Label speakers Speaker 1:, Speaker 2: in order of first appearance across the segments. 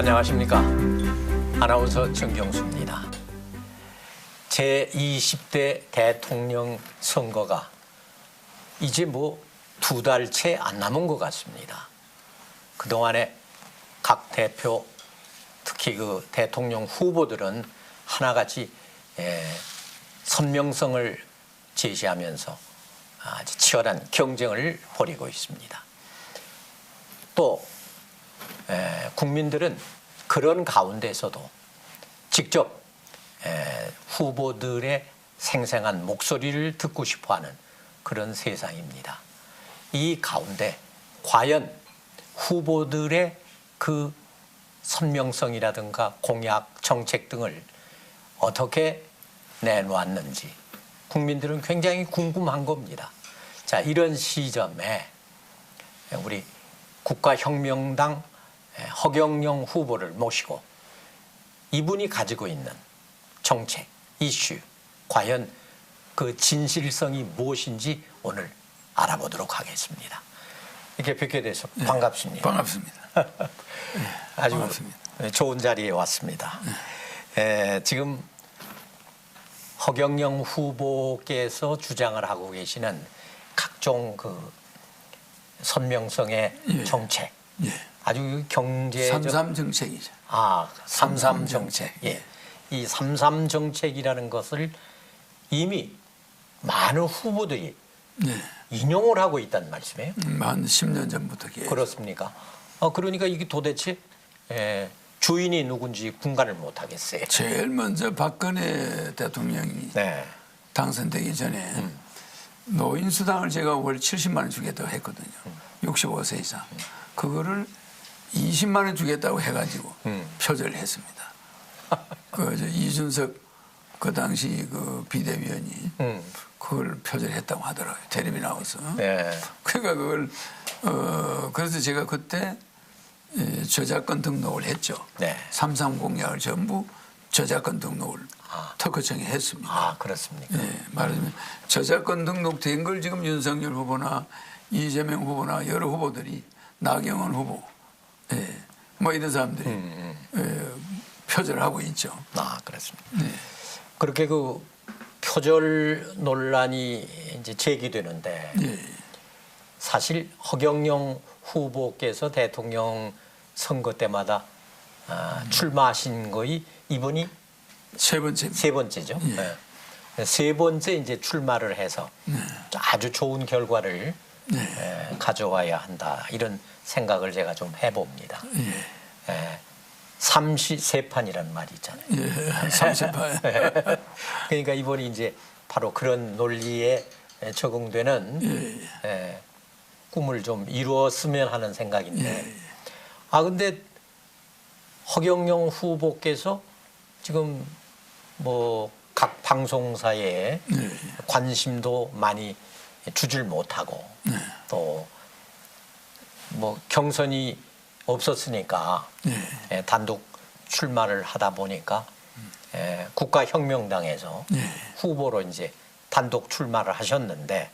Speaker 1: 안녕하십니까. 아나운서 정경수입니다. 제20대 대통령 선거가 이제 뭐 2달 채 안 남은 것 같습니다. 그동안에 각 대표, 특히 그 대통령 후보들은 하나같이 선명성을 제시하면서 아주 치열한 경쟁을 벌이고 있습니다. 또 국민들은 그런 가운데서도 직접 후보들의 생생한 목소리를 듣고 싶어하는 그런 세상입니다. 이 가운데 과연 후보들의 그 선명성이라든가 공약, 정책 등을 어떻게 내놓았는지 국민들은 굉장히 궁금한 겁니다. 자, 이런 시점에 우리 국가혁명당 허경영 후보를 모시고 이분이 가지고 있는 정책, 이슈, 과연 그 진실성이 무엇인지 오늘 알아보도록 하겠습니다. 이렇게 뵙게 돼서 반갑습니다.
Speaker 2: 반갑습니다.
Speaker 1: 아주
Speaker 2: 반갑습니다.
Speaker 1: 좋은 자리에 왔습니다. 지금 허경영 후보께서 주장을 하고 계시는 각종 그 선명성의 정책, 아주 경제적
Speaker 2: 3.3 정책이죠.
Speaker 1: 3.3 정책. 예. 이 3.3 정책이라는 것을 이미 많은 후보들이 인용을 하고 있다는 말씀이에요.
Speaker 2: 한 10년 전부터 계속.
Speaker 1: 그렇습니까? 그러니까 이게 도대체 주인이 누군지 분간을 못 하겠어요.
Speaker 2: 제일 먼저 박근혜 대통령이 당선되기 전에 노인수당을 제가 월 70만 원 주겠다고 했거든요. 65세 이상. 그거를 20만 원 주겠다고 해가지고 표절을 했습니다. 이준석 그 당시 그 비대위원이 그걸 표절했다고 하더라고요. 텔레비 나와서. 그러니까 그걸 그래서 제가 그때 저작권 등록을 했죠. 3.3 공약을 전부 저작권 등록을 특허청에 했습니다.
Speaker 1: 그렇습니까?
Speaker 2: 말하자면 저작권 등록된 걸 지금 윤석열 후보나 이재명 후보나 여러 후보들이 나경원 후보 뭐 이런 사람들이 표절하고 있죠.
Speaker 1: 그렇습니다. 그렇게 그 표절 논란이 이제 제기되는데 사실 허경영 후보께서 대통령 선거 때마다 출마하신 거의 이번이 세 번째죠. 세 번째 이제 출마를 해서 아주 좋은 결과를 가져와야 한다 이런 생각을 제가 좀 해봅니다. 33판이라는 말이 있잖아요.
Speaker 2: 30판.
Speaker 1: 그러니까 이번이 이제 바로 그런 논리에 적응되는 꿈을 좀 이루었으면 하는 생각인데 근데 허경영 후보께서 지금 뭐 각 방송사에 관심도 많이 주질 못하고 또 뭐 경선이 없었으니까 단독 출마를 하다 보니까 국가혁명당에서 후보로 이제 단독 출마를 하셨는데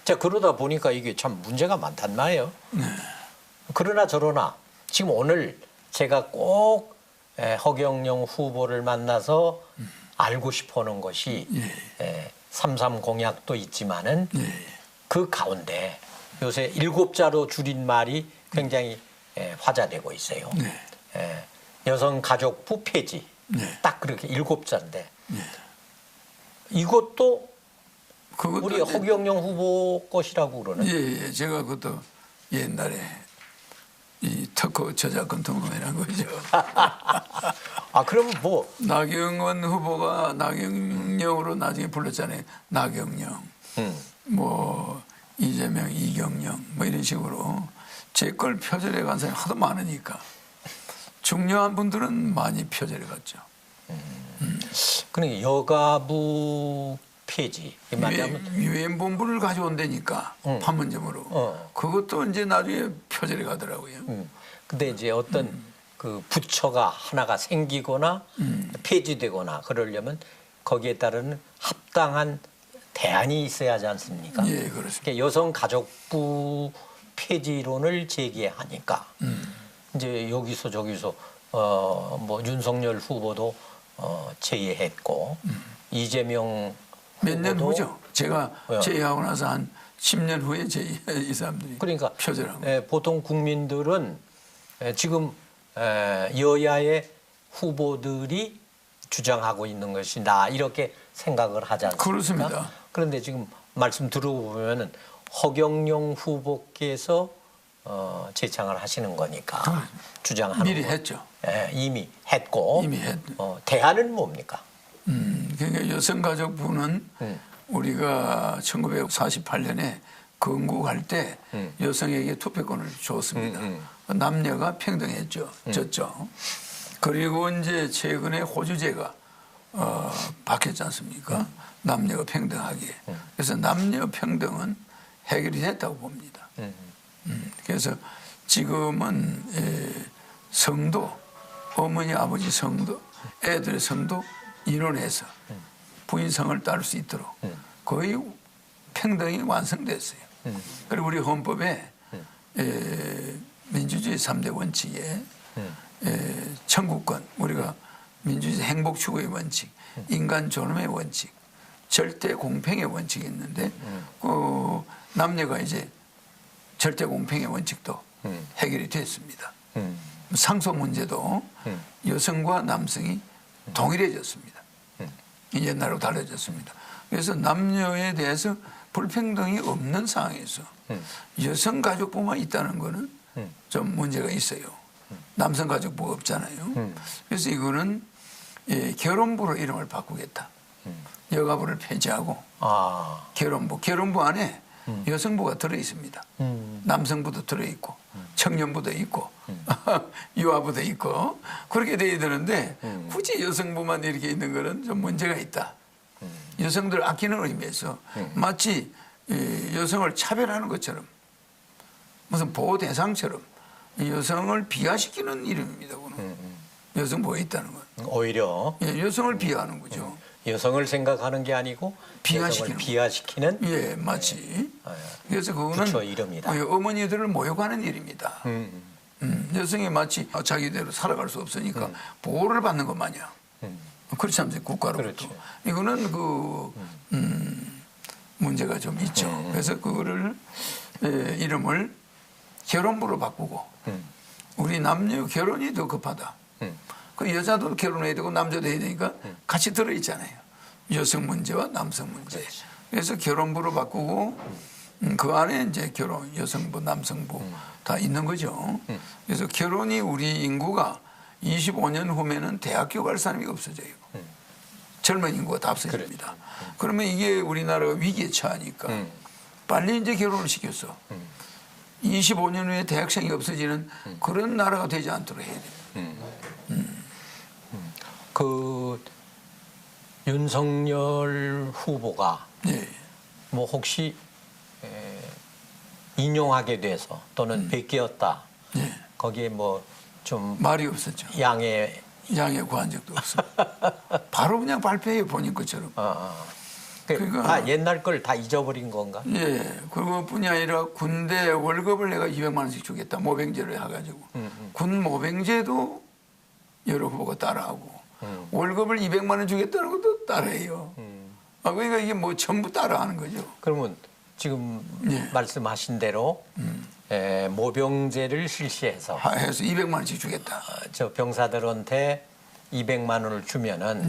Speaker 1: 자, 그러다 보니까 이게 참 문제가 많단 말이에요. 그러나 저러나 지금 오늘 제가 꼭 허경영 후보를 만나서 알고 싶어하는 것이 3.3 공약도 있지만은 그 가운데 요새 7자로 줄인 말이 굉장히 화제되고 있어요. 여성가족부 폐지. 딱 그렇게 7자인데 이것도 우리 허경영 후보 것이라고 그러는.
Speaker 2: 제가 그것도 옛날에 이 특허 저작권 등록이라는 거죠.
Speaker 1: 그러면 뭐
Speaker 2: 나경원 후보가 나경영으로 나중에 불렀잖아요. 나경영, 뭐 이재명, 이경영, 뭐 이런 식으로 제 걸 표절해 간 사람이 하도 많으니까 중요한 분들은 많이 표절해 갔죠.
Speaker 1: 그러니까 여가부 폐지.
Speaker 2: 유엔본부를 가져온다니까 판문점으로. 그것도 이제 나중에 표절해 가더라고요.
Speaker 1: 근데 이제 어떤 그 부처가 하나가 생기거나 폐지되거나 그러려면 거기에 따른 합당한 대안이 있어야 하지 않습니까?
Speaker 2: 그렇습니다.
Speaker 1: 그러니까 여성가족부 폐지론을 제기하니까 이제 여기서 저기서 뭐 윤석열 후보도 제의했고 이재명
Speaker 2: 몇 년
Speaker 1: 후보도
Speaker 2: 후죠. 제가
Speaker 1: 예.
Speaker 2: 제의하고 나서 한 10년 후에 이 사람들이
Speaker 1: 그러니까
Speaker 2: 표절하고.
Speaker 1: 보통 국민들은 지금 여야의 후보들이 주장하고 있는 것이 나 이렇게 생각을 하지 않습니까?
Speaker 2: 그렇습니다.
Speaker 1: 그런데 지금 말씀 들어보면은 허경영 후보께서 제창을 하시는 거니까 주장하는
Speaker 2: 미리
Speaker 1: 거.
Speaker 2: 했죠.
Speaker 1: 이미 했고
Speaker 2: 이미
Speaker 1: 대안은 뭡니까?
Speaker 2: 그러니까 여성가족부는 우리가 1948년에 건국할 때 여성에게 투표권을 줬습니다. 남녀가 평등했죠. 졌죠. 그리고 이제 최근에 호주제가 바뀌었지 않습니까? 남녀가 평등하게. 그래서 남녀 평등은 해결이 됐다고 봅니다. 그래서 지금은 성도, 어머니, 아버지 성도, 애들의 성도 인원해서 부인 성을 따를 수 있도록 거의 평등이 완성됐어요. 그리고 우리 헌법에 민주주의 3대 원칙에 청구권, 우리가 민주주의 행복 추구의 원칙, 인간 존엄의 원칙, 절대 공평의 원칙이 있는데 그 남녀가 이제 절대 공평의 원칙도 해결이 됐습니다. 상속 문제도 여성과 남성이 동일해졌습니다. 옛날하고 달라졌습니다. 그래서 남녀에 대해서 불평등이 없는 상황에서 여성 가족부만 있다는 거는 좀 문제가 있어요. 남성 가족부가 없잖아요. 그래서 이거는 결혼부로 이름을 바꾸겠다. 여가부를 폐지하고 결혼부 안에 여성부가 들어 있습니다. 남성부도 들어 있고 청년부도 있고 유아부도 있고 그렇게 돼야 되는데 굳이 여성부만 이렇게 있는 거는 좀 문제가 있다. 여성들 아끼는 의미에서 마치 여성을 차별하는 것처럼 무슨 보호 대상처럼 여성을 비하시키는 이름입니다. 여성부가 있다는 건
Speaker 1: 오히려
Speaker 2: 여성을 비하하는 거죠.
Speaker 1: 여성을 생각하는 게 아니고 여성을 비하시키는
Speaker 2: 예, 마치. 그래서 그거는
Speaker 1: 부처 이름이다.
Speaker 2: 어머니들을 모욕하는 일입니다. 여성이 마치 자기대로 살아갈 수 없으니까 보호를 받는 것 마냥. 그렇지 않습니까? 국가로부터.
Speaker 1: 그렇죠.
Speaker 2: 이거는 문제가 좀 있죠. 그래서 그거를 이름을 결혼부로 바꾸고 우리 남녀 결혼이 더 급하다. 그 여자도 결혼해야 되고 남자도 해야 되니까 같이 들어있잖아요. 여성 문제와 남성 문제.
Speaker 1: 그렇지.
Speaker 2: 그래서 결혼부로 바꾸고 그 안에 이제 결혼 여성부 남성부 다 있는 거죠. 그래서 결혼이 우리 인구가 25년 후면은 대학교 갈 사람이 없어져요. 젊은 인구가 다 없어집니다. 그러면 이게 우리나라가 위기에 처하니까 빨리 이제 결혼을 시켰어. 25년 후에 대학생이 없어지는 그런 나라가 되지 않도록 해야 됩니다.
Speaker 1: 그 윤석열 후보가 뭐 혹시 인용하게 돼서 또는 베끼었다. 거기에 뭐 좀
Speaker 2: 말이 없었죠.
Speaker 1: 양해
Speaker 2: 구한 적도 없어. 바로 그냥 발표해요. 본인 것처럼.
Speaker 1: 다 옛날 걸 다 잊어버린 건가?
Speaker 2: 예. 그것뿐이 아니라 군대 월급을 내가 200만 원씩 주겠다. 모병제를 해가지고. 군 모병제도 여러 후보가 따라하고 월급을 200만 원 주겠다는 것도 따라해요. 그러니까 이게 뭐 전부 따라하는 거죠.
Speaker 1: 그러면 지금 말씀하신 대로 모병제를 실시해서
Speaker 2: 해서 200만 원씩 주겠다.
Speaker 1: 저 병사들한테 200만 원을 주면은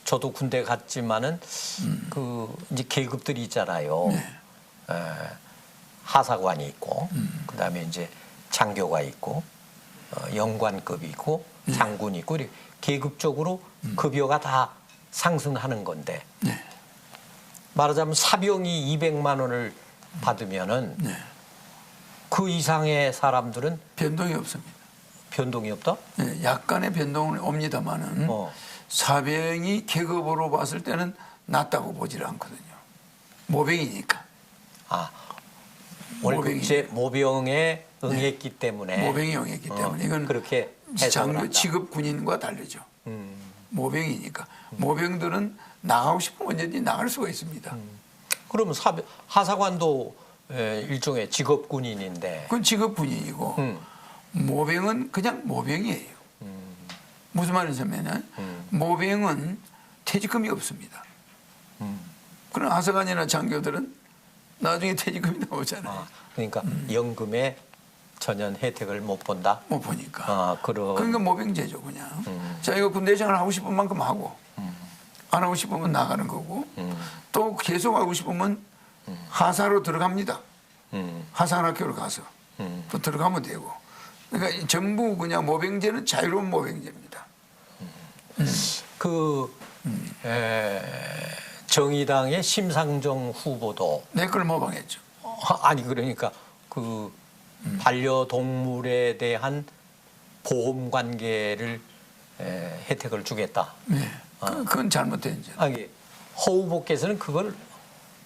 Speaker 1: 저도 군대 갔지만은 그 이제 계급들이 있잖아요. 하사관이 있고 그다음에 이제 장교가 있고 영관급이 있고 장군이 있고 이렇게 계급적으로 급여가 다 상승하는 건데 말하자면 사병이 200만 원을 받으면은 그 이상의 사람들은
Speaker 2: 변동이 없습니다.
Speaker 1: 변동이 없다?
Speaker 2: 약간의 변동은 옵니다만은 사병이 계급으로 봤을 때는 낮다고 보질 않거든요. 모병이니까.
Speaker 1: 월급제 모병에 응했기 때문에.
Speaker 2: 모병이 응했기 때문에 이건
Speaker 1: 그렇게
Speaker 2: 장교 직업 군인과 다르죠. 모병이니까. 모병들은 나가고 싶으면 언제든지 나갈 수가 있습니다.
Speaker 1: 그러면 하사관도 일종의 직업 군인인데.
Speaker 2: 그건 직업 군인이고 모병은 그냥 모병이에요. 무슨 말이냐면 모병은 퇴직금이 없습니다. 그런 하사관이나 장교들은 나중에 퇴직금이 나오잖아요.
Speaker 1: 아, 그러니까 연금에 전혀 혜택을 못 본다.
Speaker 2: 못 보니까.
Speaker 1: 아, 그런.
Speaker 2: 그러니까 모병제죠 그냥. 자기가 군대 생활 하고 싶은 만큼 하고 안 하고 싶으면 나가는 거고 또 계속 하고 싶으면 하사로 들어갑니다. 하사학교를 가서 또 들어가면 되고. 그러니까 전부 그냥 모병제는 자유로운 모병제입니다.
Speaker 1: 정의당의 심상정 후보도
Speaker 2: 내 걸 모방했죠.
Speaker 1: 아니 그러니까 그 반려동물에 대한 보험 관계를 혜택을 주겠다.
Speaker 2: 네. 그건 잘못된 점.
Speaker 1: 아니 허 후보께서는 그걸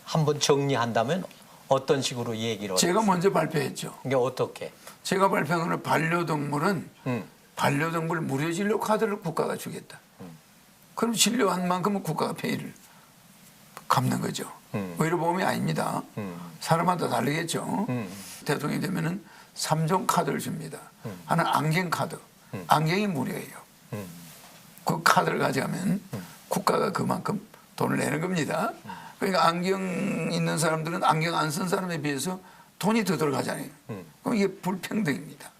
Speaker 1: 한번 정리한다면 어떤 식으로 얘기를
Speaker 2: 제가 먼저 발표했죠.
Speaker 1: 이게 어떻게?
Speaker 2: 제가 발표한 거는 반려동물은 반려동물 무료 진료 카드를 국가가 주겠다. 그럼 진료한 만큼은 국가가 페이를 갚는 거죠. 의료보험이 아닙니다. 사람마다 다르겠죠. 대통령이 되면은 3종 카드를 줍니다. 하나는 안경 카드. 안경이 무료예요. 그 카드를 가져가면 국가가 그만큼 돈을 내는 겁니다. 그러니까 안경 있는 사람들은 안경 안 쓴 사람에 비해서 돈이 더 들어가잖아요. 그럼 이게 불평등입니다.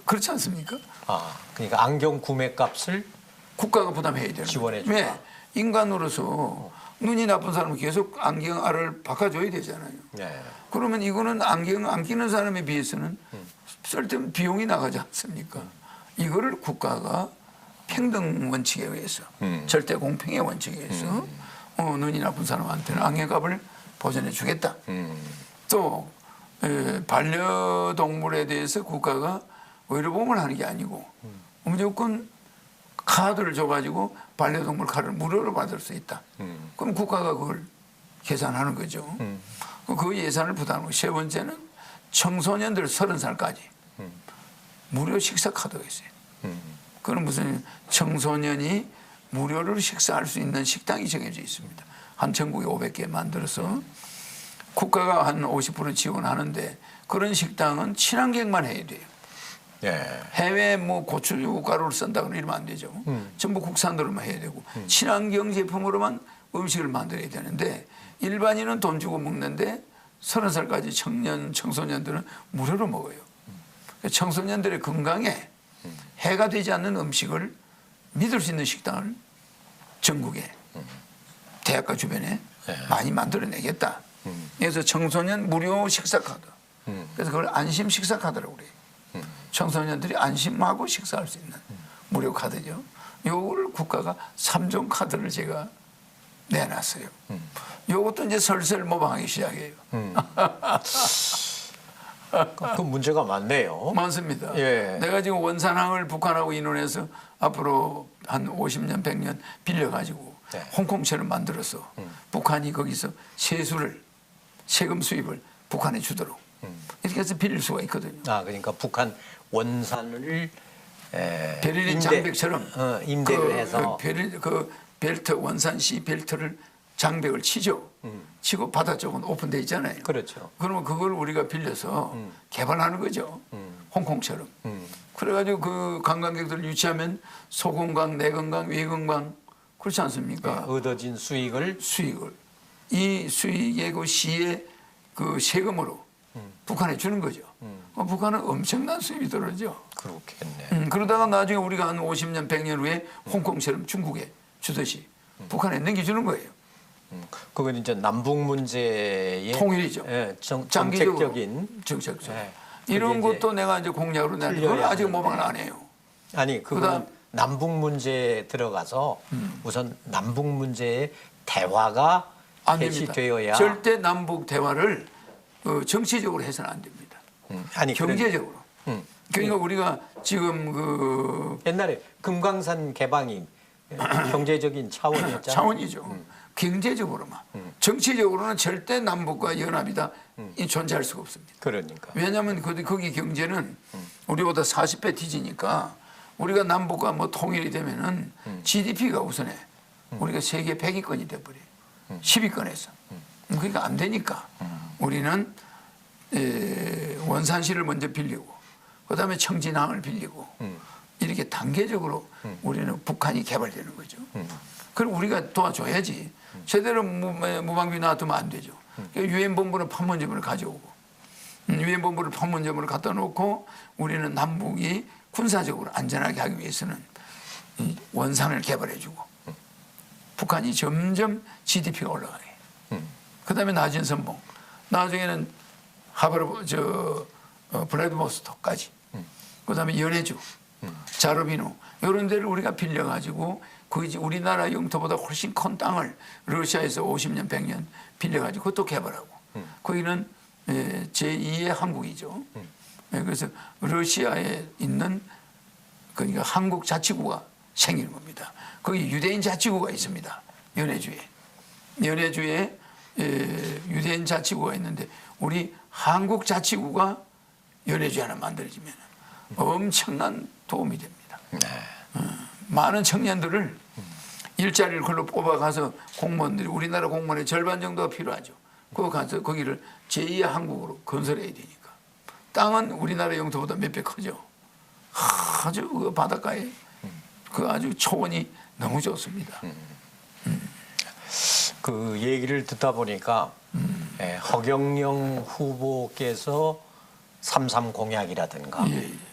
Speaker 2: 그렇지 않습니까?
Speaker 1: 아, 그러니까 안경 구매값을
Speaker 2: 국가가 부담해야 되는
Speaker 1: 지원해
Speaker 2: 거죠.
Speaker 1: 준다.
Speaker 2: 왜? 인간으로서 눈이 나쁜 사람은 계속 안경알을 바꿔줘야 되잖아요.
Speaker 1: 네.
Speaker 2: 그러면 이거는 안경 안 끼는 사람에 비해서는 쓸데없는 비용이 나가지 않습니까? 이거를 국가가 평등 원칙에 의해서 절대 공평의 원칙에 의해서 눈이 나쁜 사람한테는 안경값을 보전해 주겠다. 또 반려동물에 대해서 국가가 의료보험을 하는 게 아니고 무조건 카드를 줘가지고 반려동물 카드를 무료로 받을 수 있다. 그럼 국가가 그걸 계산하는 거죠. 그 예산을 부담하고 세 번째는 청소년들 30살까지 무료 식사 카드가 있어요. 그건 무슨 청소년이 무료로 식사할 수 있는 식당이 정해져 있습니다. 한 전국에 500개 만들어서 국가가 한 50% 지원하는데 그런 식당은 친환경만 해야 돼요.
Speaker 1: 예.
Speaker 2: 해외 뭐 고춧가루를 쓴다거나 이러면 안 되죠. 전부 국산으로만 해야 되고 친환경 제품으로만 음식을 만들어야 되는데 일반인은 돈 주고 먹는데 30살까지 청소년들은 무료로 먹어요. 청소년들의 건강에 해가 되지 않는 음식을 믿을 수 있는 식당을 전국에 대학가 주변에 많이 만들어내겠다. 그래서 청소년 무료 식사 카드. 그래서 그걸 안심 식사 카드라고 그래요. 청소년들이 안심하고 식사할 수 있는 무료 카드죠. 요거를 국가가 3종 카드를 제가 내놨어요. 요것도 이제 슬슬 모방하기 시작해요.
Speaker 1: 그 문제가 많네요.
Speaker 2: 많습니다.
Speaker 1: 예.
Speaker 2: 내가 지금 원산항을 북한하고 인원해서 앞으로 한 50년, 100년 빌려가지고
Speaker 1: 네.
Speaker 2: 홍콩처럼 만들어서 북한이 거기서 세금 수입을 북한에 주도록 이렇게 해서 빌릴 수가 있거든요.
Speaker 1: 아, 그러니까 북한 원산을
Speaker 2: 베를린 장벽처럼
Speaker 1: 임대를 해서
Speaker 2: 그 벨트 원산시 벨트를 장벽을 치죠. 치고 바다 쪽은 오픈돼 있잖아요.
Speaker 1: 그렇죠.
Speaker 2: 그러면 그걸 우리가 빌려서 개발하는 거죠. 홍콩처럼. 그래가지고 그 관광객들 유치하면 소건강, 내건강, 외건강 그렇지 않습니까?
Speaker 1: 얻어진 수익을
Speaker 2: 이 수익의 그 시의 그 세금으로 북한에 주는 거죠. 북한은 엄청난 수입이 들어오죠.
Speaker 1: 그렇겠네.
Speaker 2: 그러다가 나중에 우리가 한 50년, 100년 후에 홍콩처럼 중국에 주듯이 북한에 넘겨주는 거예요.
Speaker 1: 그건 이제 남북 문제의
Speaker 2: 통일이죠.
Speaker 1: 정책적인
Speaker 2: 정책적.
Speaker 1: 예.
Speaker 2: 이런
Speaker 1: 그게
Speaker 2: 것도 내가 이제 공약으로 내는데 그건 아직 모방을 안 해요.
Speaker 1: 아니 그건 남북 문제에 들어가서 우선 남북 문제의 대화가
Speaker 2: 안 됩니다.
Speaker 1: 개시되어야
Speaker 2: 절대 남북 대화를 정치적으로 해서는 안 됩니다.
Speaker 1: 아니
Speaker 2: 경제적으로. 그러니까 우리가 지금
Speaker 1: 옛날에 금강산 개방이 경제적인 차원이었잖아요.
Speaker 2: 차원이죠. 경제적으로만. 정치적으로는 절대 남북과 연합이다. 존재할 수가 없습니다.
Speaker 1: 그러니까.
Speaker 2: 왜냐하면 거기 경제는 우리보다 40배 뒤지니까 우리가 남북과 뭐 통일이 되면은 GDP가 우선해. 우리가 세계 100위권이 돼버려요. 10위권에서. 그러니까 안 되니까 우리는 원산시를 먼저 빌리고 그다음에 청진항을 빌리고 이렇게 단계적으로 우리는 북한이 개발되는 거죠. 그럼 우리가 도와줘야지. 제대로 무방비 놔두면 안 되죠. 유엔 본부는 판문점을 가져오고 유엔 본부를 판문점으로 갖다 놓고 우리는 남북이 군사적으로 안전하게 하기 위해서는 이 원산을 개발해주고 북한이 점점 GDP가 올라가게. 그다음에 낮은 선봉. 나중에는 블라디보스토크까지. 그다음에 연해주, 자르비노 이런 데를 우리가 빌려가지고 그 우리나라 영토보다 훨씬 큰 땅을 러시아에서 50년, 100년 빌려가지고 그것도 개발하고. 거기는 제2의 한국이죠. 그래서 러시아에 있는 그러니까 한국 자치구가 생기는 겁니다. 거기 유대인 자치구가 있습니다. 연해주에. 연해주에 유대인 자치구가 있는데 우리 한국 자치구가 연해주에 하나 만들어지면 엄청난 도움이 됩니다. 많은 청년들을 일자리를 그걸로 뽑아가서 공무원들이 우리나라 공무원의 절반 정도가 필요하죠. 그거 가서 거기를 제2의 한국으로 건설해야 되니까. 땅은 우리나라 영토보다 몇 배 크죠. 아주 그 바닷가에 그 아주 초원이 너무 좋습니다.
Speaker 1: 그 얘기를 듣다 보니까 허경영 후보께서 3.3 공약이라든가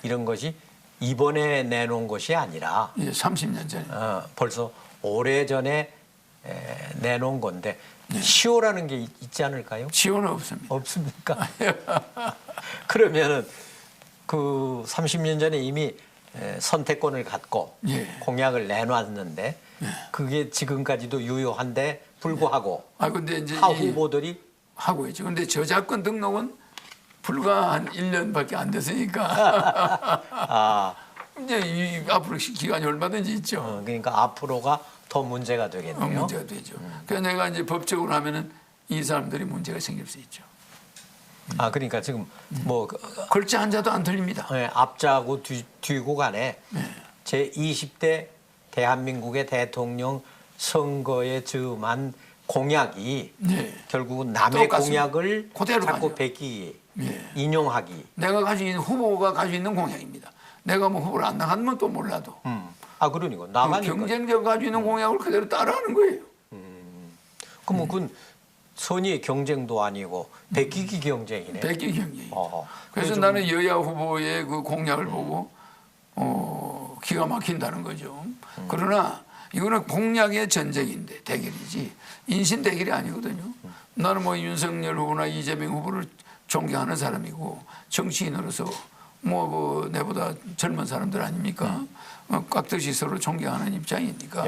Speaker 1: 이런 것이 이번에 내놓은 것이 아니라
Speaker 2: 30년 전에
Speaker 1: 벌써 오래전에 내놓은 건데 시효라는 게 있지 않을까요?
Speaker 2: 시효는 없습니다.
Speaker 1: 없습니까? 그러면은 그 30년 전에 이미 선택권을 갖고 공약을 내놨는데 그게 지금까지도 유효한데 불구하고
Speaker 2: 근데 이제
Speaker 1: 하 후보들이
Speaker 2: 하고 있죠. 근데 저작권 등록은 불과 한 1년밖에 안 됐으니까 이제 앞으로 기간이 얼마든지 있죠.
Speaker 1: 그러니까 앞으로가 더 문제가 되겠네요.
Speaker 2: 문제가 되죠. 그래서 내가 이제 법적으로 하면은 이 사람들이 문제가 생길 수 있죠.
Speaker 1: 그러니까 지금 뭐
Speaker 2: 글자 한자도 안 틀립니다.
Speaker 1: 앞자고 뒤고 간에 제 20대 대한민국의 대통령 선거에 즈음한 공약이 결국은 남의
Speaker 2: 똑같습니다.
Speaker 1: 공약을
Speaker 2: 그대로
Speaker 1: 자꾸
Speaker 2: 가죠.
Speaker 1: 베끼기, 인용하기.
Speaker 2: 내가 가지고 있는 후보가 가지고 있는 공약입니다. 내가 뭐 후보를 안 나가면 또 몰라도.
Speaker 1: 그러니까 나가니까.
Speaker 2: 경쟁자가 가지고 있는 공약을 그대로 따라하는 거예요.
Speaker 1: 그러면 그건 선의의 경쟁도 아니고 베끼기 경쟁이네.
Speaker 2: 베끼기 경쟁이. 그래서 나는 여야 후보의 그 공약을 보고 기가 막힌다는 거죠. 그러나 이거는 공약의 전쟁인데 대결이지 인신 대결이 아니거든요. 나는 뭐 윤석열 후보나 이재명 후보를 존경하는 사람이고 정치인으로서 뭐 내보다 젊은 사람들 아닙니까? 깍듯이 서로 존경하는 입장이니까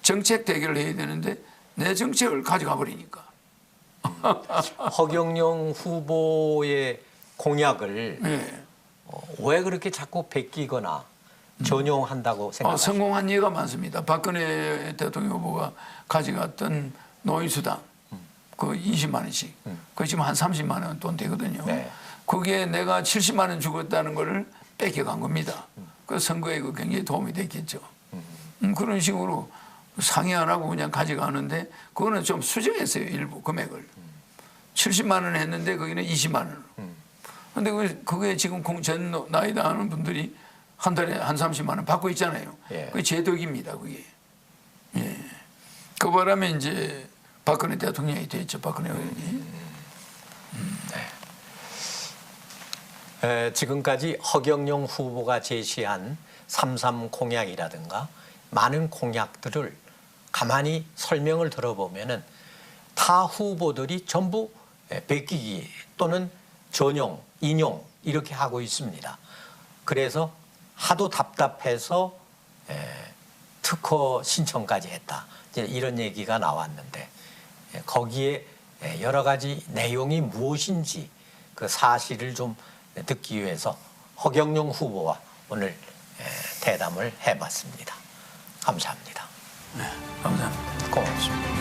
Speaker 2: 정책 대결을 해야 되는데 내 정책을 가져가 버리니까.
Speaker 1: 허경영 후보의 공약을 왜 그렇게 자꾸 베끼거나 전용한다고 생각하십니까?
Speaker 2: 성공한 예가 많습니다. 박근혜 대통령 후보가 가져갔던 노인수당 그 20만 원씩 그 지금 한 30만 원 돈 되거든요. 그게 내가 70만 원 주겠다는 걸 뺏겨간 겁니다. 그 선거에 그 굉장히 도움이 됐겠죠. 그런 식으로 상의 안 하고 그냥 가져가는데 그거는 좀 수정했어요. 일부 금액을. 70만 원 했는데 거기는 20만 원으로. 근데 그게 지금 전 나이다 하는 분들이 한 달에 한 30만 원 받고 있잖아요. 그게 제 덕입니다. 그게. 그 바람에 이제 박근혜 대통령이 됐죠. 박근혜 의원이.
Speaker 1: 지금까지 허경영 후보가 제시한 3.3 공약이라든가 많은 공약들을 가만히 설명을 들어보면은 타 후보들이 전부 베끼기 또는 전용, 인용 이렇게 하고 있습니다. 그래서 하도 답답해서 특허 신청까지 했다. 이제 이런 얘기가 나왔는데 거기에 여러 가지 내용이 무엇인지 그 사실을 좀 듣기 위해서 허경영 후보와 오늘 대담을 해봤습니다. 감사합니다.
Speaker 2: 감사합니다.
Speaker 1: 고맙습니다.